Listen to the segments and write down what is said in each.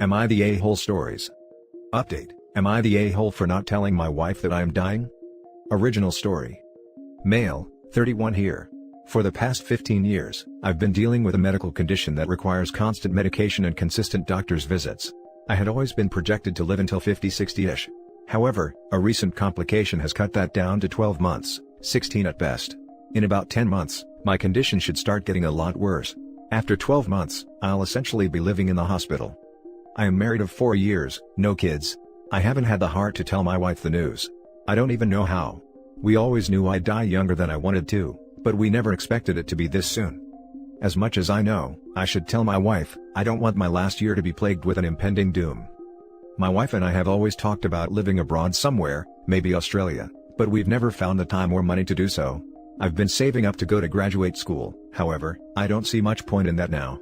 Am I the a-hole stories? Update: Am I the a-hole for not telling my wife that I am dying? Original story. Male, 31 here. For the past 15 years, I've been dealing with a medical condition that requires constant medication and consistent doctor's visits. I had always been projected to live until 50-60-ish. However, a recent complication has cut that down to 12 months, 16 at best. In about 10 months, my condition should start getting a lot worse. After 12 months, I'll essentially be living in the hospital. I am married of 4 years, no kids. I haven't had the heart to tell my wife the news. I don't even know how. We always knew I'd die younger than I wanted to, but we never expected it to be this soon. As much as I know, I should tell my wife, I don't want my last year to be plagued with an impending doom. My wife and I have always talked about living abroad somewhere, maybe Australia, but we've never found the time or money to do so. I've been saving up to go to graduate school, however, I don't see much point in that now.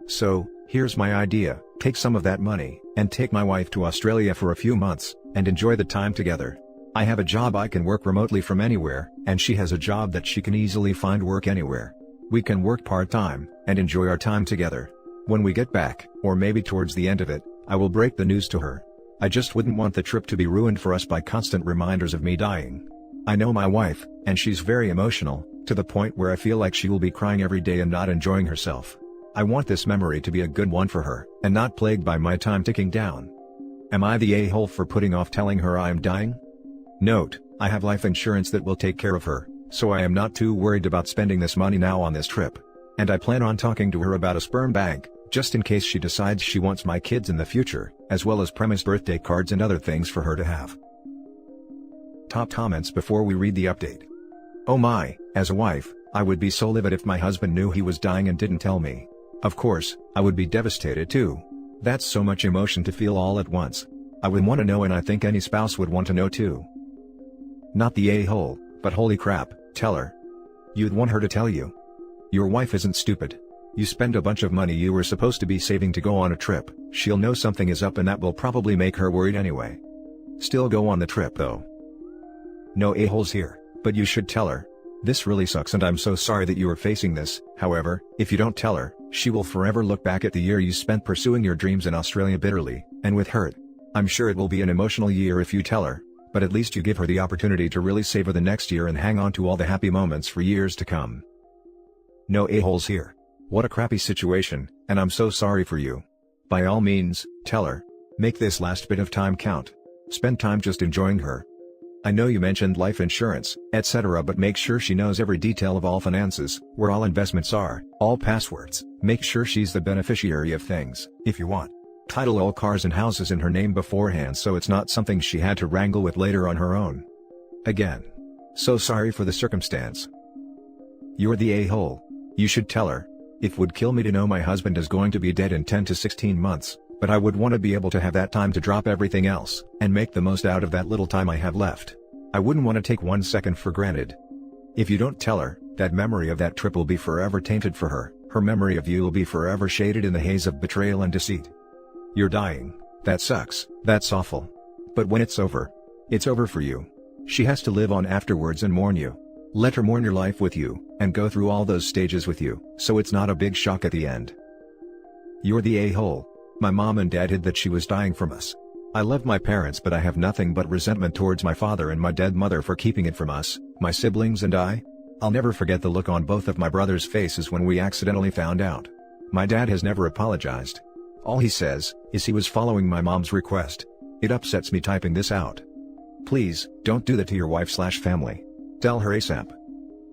So, here's my idea: take some of that money, and take my wife to Australia for a few months, and enjoy the time together. I have a job I can work remotely from anywhere, and she has a job that she can easily find work anywhere. We can work part-time, and enjoy our time together. When we get back, or maybe towards the end of it, I will break the news to her. I just wouldn't want the trip to be ruined for us by constant reminders of me dying. I know my wife, and she's very emotional, to the point where I feel like she will be crying every day and not enjoying herself. I want this memory to be a good one for her, and not plagued by my time ticking down. Am I the a-hole for putting off telling her I am dying? Note: I have life insurance that will take care of her, so I am not too worried about spending this money now on this trip. And I plan on talking to her about a sperm bank, just in case she decides she wants my kids in the future, as well as premise birthday cards and other things for her to have. Top comments before we read the update. Oh my, as a wife, I would be so livid if my husband knew he was dying and didn't tell me. Of course, I would be devastated too. That's so much emotion to feel all at once. I would want to know, and I think any spouse would want to know too. Not the a-hole, but holy crap, tell her. You'd want her to tell you. Your wife isn't stupid. You spend a bunch of money you were supposed to be saving to go on a trip, she'll know something is up, and that will probably make her worried anyway. Still go on the trip though. No a-holes here, but you should tell her. This really sucks and I'm so sorry that you are facing this. However, if you don't tell her, she will forever look back at the year you spent pursuing your dreams in Australia bitterly, and with hurt. I'm sure it will be an emotional year if you tell her, but at least you give her the opportunity to really savor the next year and hang on to all the happy moments for years to come. No a-holes here. What a crappy situation, and I'm so sorry for you. By all means, tell her. Make this last bit of time count. Spend time just enjoying her. I know you mentioned life insurance, etc., but make sure she knows every detail of all finances, where all investments are, all passwords. Make sure she's the beneficiary of things, if you want. Title all cars and houses in her name beforehand so it's not something she had to wrangle with later on her own. Again. So sorry for the circumstance. You're the a-hole. You should tell her. It would kill me to know my husband is going to be dead in 10 to 16 months, but I would want to be able to have that time to drop everything else, and make the most out of that little time I have left. I wouldn't want to take 1 second for granted. If you don't tell her, that memory of that trip will be forever tainted for her. Her memory of you will be forever shaded in the haze of betrayal and deceit. You're dying. That sucks. That's awful. But when it's over for you. She has to live on afterwards and mourn you. Let her mourn your life with you, and go through all those stages with you, so it's not a big shock at the end. You're the a-hole. My mom and dad hid that she was dying from us. I love my parents, but I have nothing but resentment towards my father and my dead mother for keeping it from us, my siblings and I. I'll never forget the look on both of my brothers' faces when we accidentally found out. My dad has never apologized. All he says is he was following my mom's request. It upsets me typing this out. Please, don't do that to your wife/family. Tell her ASAP.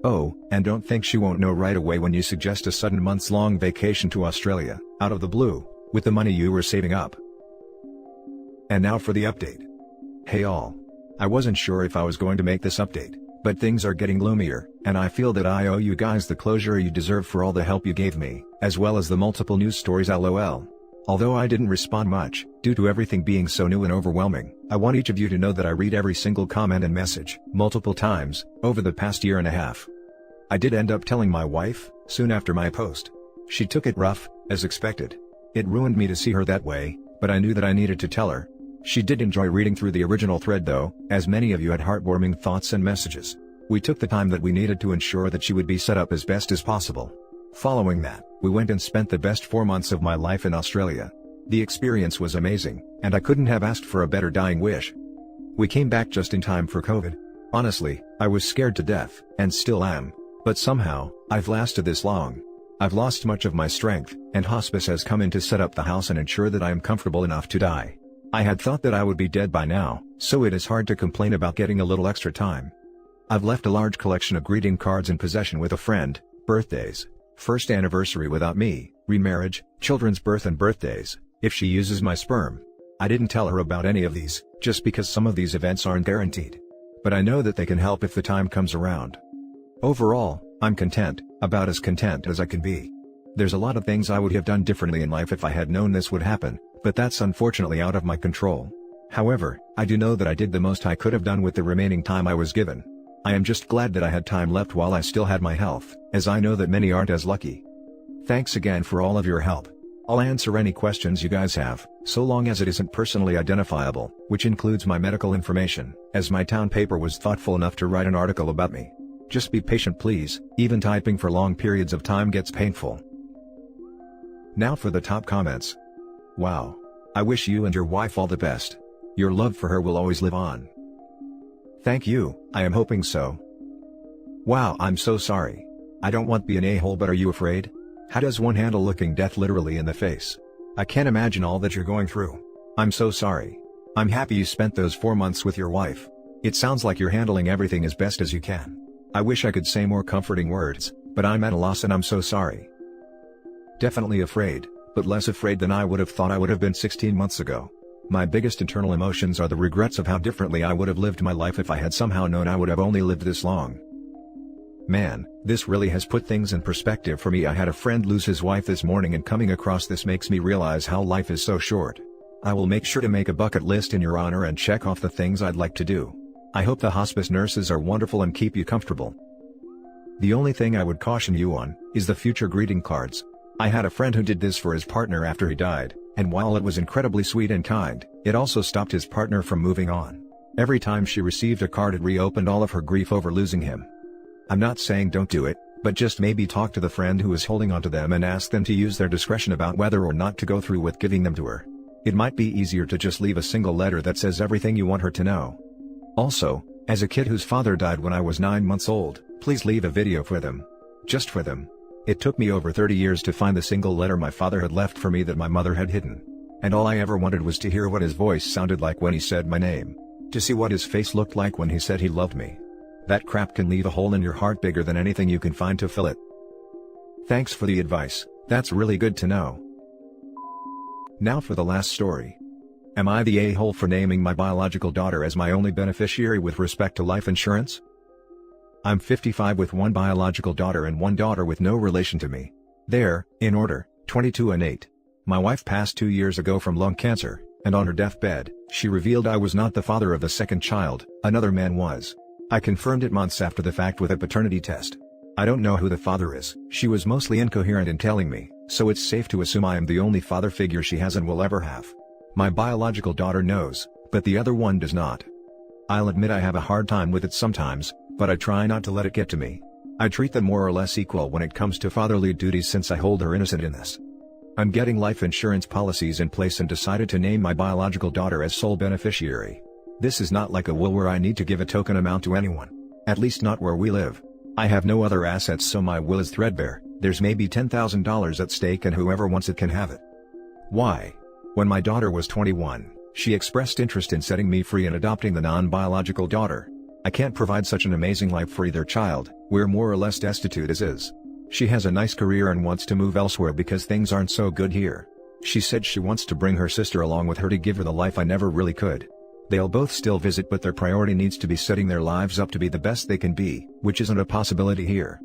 Oh, and don't think she won't know right away when you suggest a sudden months-long vacation to Australia, out of the blue, with the money you were saving up. And now for the update. Hey all. I wasn't sure if I was going to make this update, but things are getting gloomier, and I feel that I owe you guys the closure you deserve for all the help you gave me, as well as the multiple news stories LOL. Although I didn't respond much, due to everything being so new and overwhelming, I want each of you to know that I read every single comment and message, multiple times, over the past year and a half. I did end up telling my wife, soon after my post. She took it rough, as expected. It ruined me to see her that way, but I knew that I needed to tell her. She did enjoy reading through the original thread though, as many of you had heartwarming thoughts and messages. We took the time that we needed to ensure that she would be set up as best as possible. Following that, we went and spent the best 4 months of my life in Australia. The experience was amazing, and I couldn't have asked for a better dying wish. We came back just in time for COVID. Honestly, I was scared to death, and still am, but somehow, I've lasted this long. I've lost much of my strength, and hospice has come in to set up the house and ensure that I am comfortable enough to die. I had thought that I would be dead by now, so it is hard to complain about getting a little extra time. I've left a large collection of greeting cards in possession with a friend, birthdays, first anniversary without me, remarriage, children's birth and birthdays, if she uses my sperm. I didn't tell her about any of these, just because some of these events aren't guaranteed. But I know that they can help if the time comes around. Overall, I'm content, about as content as I can be. There's a lot of things I would have done differently in life if I had known this would happen, but that's unfortunately out of my control. However, I do know that I did the most I could have done with the remaining time I was given. I am just glad that I had time left while I still had my health, as I know that many aren't as lucky. Thanks again for all of your help. I'll answer any questions you guys have, so long as it isn't personally identifiable, which includes my medical information, as my town paper was thoughtful enough to write an article about me. Just be patient please, even typing for long periods of time gets painful. Now for the top comments. Wow. I wish you and your wife all the best. Your love for her will always live on. Thank you, I am hoping so. Wow, I'm so sorry. I don't want to be an a-hole, but are you afraid? How does one handle looking death literally in the face? I can't imagine all that you're going through. I'm so sorry. I'm happy you spent those 4 months with your wife. It sounds like you're handling everything as best as you can. I wish I could say more comforting words, but I'm at a loss and I'm so sorry. Definitely afraid, but less afraid than I would have thought I would have been 16 months ago. My biggest internal emotions are the regrets of how differently I would have lived my life if I had somehow known I would have only lived this long. Man, this really has put things in perspective for me. I had a friend lose his wife this morning, and coming across this makes me realize how life is so short. I will make sure to make a bucket list in your honor and check off the things I'd like to do. I hope the hospice nurses are wonderful and keep you comfortable. The only thing I would caution you on is the future greeting cards. I had a friend who did this for his partner after he died, and while it was incredibly sweet and kind, it also stopped his partner from moving on. Every time she received a card, it reopened all of her grief over losing him. I'm not saying don't do it, but just maybe talk to the friend who is holding onto them and ask them to use their discretion about whether or not to go through with giving them to her. It might be easier to just leave a single letter that says everything you want her to know. Also, as a kid whose father died when I was 9 months old, please leave a video for them. Just for them. It took me over 30 years to find the single letter my father had left for me that my mother had hidden. And all I ever wanted was to hear what his voice sounded like when he said my name. To see what his face looked like when he said he loved me. That crap can leave a hole in your heart bigger than anything you can find to fill it. Thanks for the advice, that's really good to know. Now for the last story. Am I the a-hole for naming my biological daughter as my only beneficiary with respect to life insurance? I'm 55 with one biological daughter and one daughter with no relation to me. They're, in order, 22 and 8. My wife passed 2 years ago from lung cancer, and on her deathbed, she revealed I was not the father of the second child, another man was. I confirmed it months after the fact with a paternity test. I don't know who the father is. She was mostly incoherent in telling me, so it's safe to assume I am the only father figure she has and will ever have. My biological daughter knows, but the other one does not. I'll admit I have a hard time with it sometimes, but I try not to let it get to me. I treat them more or less equal when it comes to fatherly duties since I hold her innocent in this. I'm getting life insurance policies in place and decided to name my biological daughter as sole beneficiary. This is not like a will where I need to give a token amount to anyone. At least not where we live. I have no other assets, so my will is threadbare. There's maybe $10,000 at stake and whoever wants it can have it. Why? When my daughter was 21, she expressed interest in setting me free and adopting the non-biological daughter. I can't provide such an amazing life for either child. We're more or less destitute as is. She has a nice career and wants to move elsewhere because things aren't so good here. She said she wants to bring her sister along with her to give her the life I never really could. They'll both still visit, but their priority needs to be setting their lives up to be the best they can be, which isn't a possibility here.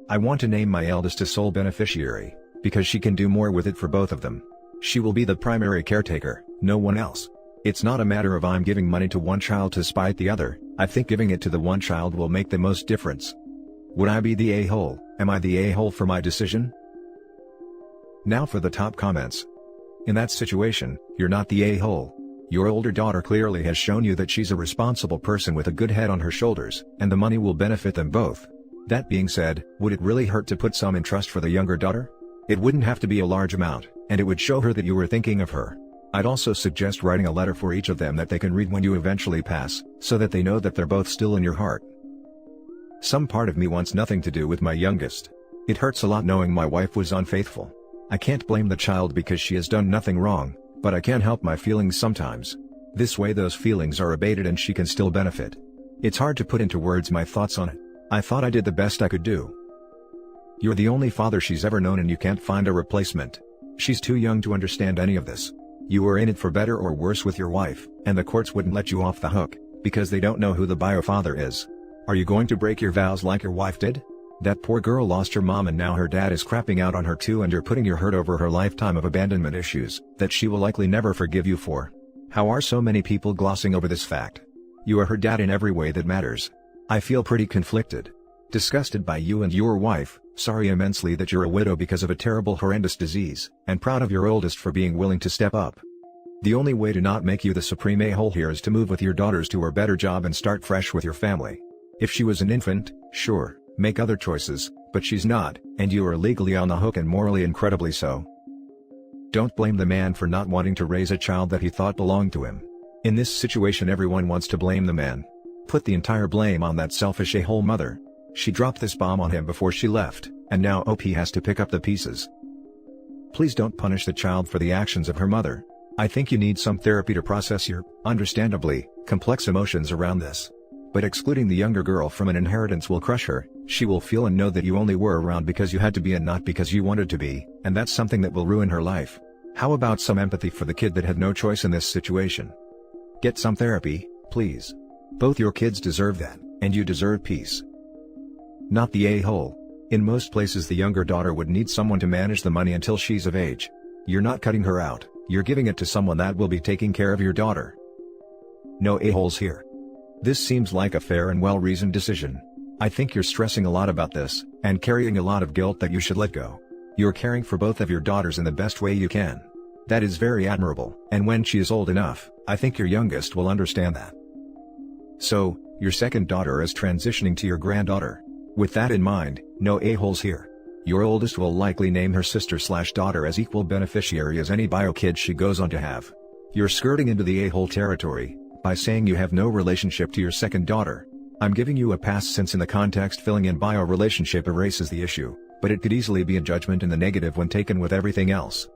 I want to name my eldest a sole beneficiary, because she can do more with it for both of them. She will be the primary caretaker, no one else. It's not a matter of I'm giving money to one child to spite the other. I think giving it to the one child will make the most difference. Would I be the a-hole? Am I the a-hole for my decision? Now for the top comments. In that situation, you're not the a-hole. Your older daughter clearly has shown you that she's a responsible person with a good head on her shoulders, and the money will benefit them both. That being said, would it really hurt to put some in trust for the younger daughter? It wouldn't have to be a large amount, and it would show her that you were thinking of her. I'd also suggest writing a letter for each of them that they can read when you eventually pass, so that they know that they're both still in your heart. Some part of me wants nothing to do with my youngest. It hurts a lot knowing my wife was unfaithful. I can't blame the child because she has done nothing wrong, but I can't help my feelings sometimes. This way those feelings are abated and she can still benefit. It's hard to put into words my thoughts on it. I thought I did the best I could do. You're the only father she's ever known and you can't find a replacement. She's too young to understand any of this. You were in it for better or worse with your wife, and the courts wouldn't let you off the hook, because they don't know who the bio father is. Are you going to break your vows like your wife did? That poor girl lost her mom and now her dad is crapping out on her too, and you're putting your hurt over her lifetime of abandonment issues, that she will likely never forgive you for. How are so many people glossing over this fact? You are her dad in every way that matters. I feel pretty conflicted. Disgusted by you and your wife, sorry immensely that you're a widow because of a terrible horrendous disease, and proud of your oldest for being willing to step up. The only way to not make you the supreme a-hole here is to move with your daughters to a better job and start fresh with your family. If she was an infant, sure, make other choices, but she's not, and you are legally on the hook and morally incredibly so. Don't blame the man for not wanting to raise a child that he thought belonged to him. In this situation everyone wants to blame the man. Put the entire blame on that selfish a-hole mother. She dropped this bomb on him before she left, and now he has to pick up the pieces. Please don't punish the child for the actions of her mother. I think you need some therapy to process your, understandably, complex emotions around this. But excluding the younger girl from an inheritance will crush her. She will feel and know that you only were around because you had to be and not because you wanted to be, and that's something that will ruin her life. How about some empathy for the kid that had no choice in this situation? Get some therapy, please. Both your kids deserve that, and you deserve peace. Not the a-hole. In most places the younger daughter would need someone to manage the money until she's of age. You're not cutting her out, you're giving it to someone that will be taking care of your daughter. No a-holes here. This seems like a fair and well-reasoned decision. I think you're stressing a lot about this, and carrying a lot of guilt that you should let go. You're caring for both of your daughters in the best way you can. That is very admirable, and when she is old enough, I think your youngest will understand that. So, your second daughter is transitioning to your granddaughter. With that in mind, no a-holes here. Your oldest will likely name her sister/daughter as equal beneficiary as any bio kid she goes on to have. You're skirting into the a-hole territory by saying you have no relationship to your second daughter. I'm giving you a pass since in the context filling in bio relationship erases the issue, but it could easily be a judgment in the negative when taken with everything else.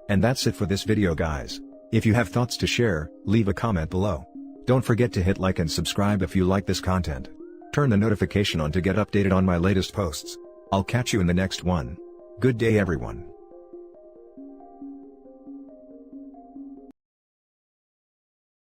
And that's it for this video guys. If you have thoughts to share, leave a comment below. Don't forget to hit like and subscribe if you like this content. Turn the notification on to get updated on my latest posts. I'll catch you in the next one. Good day everyone.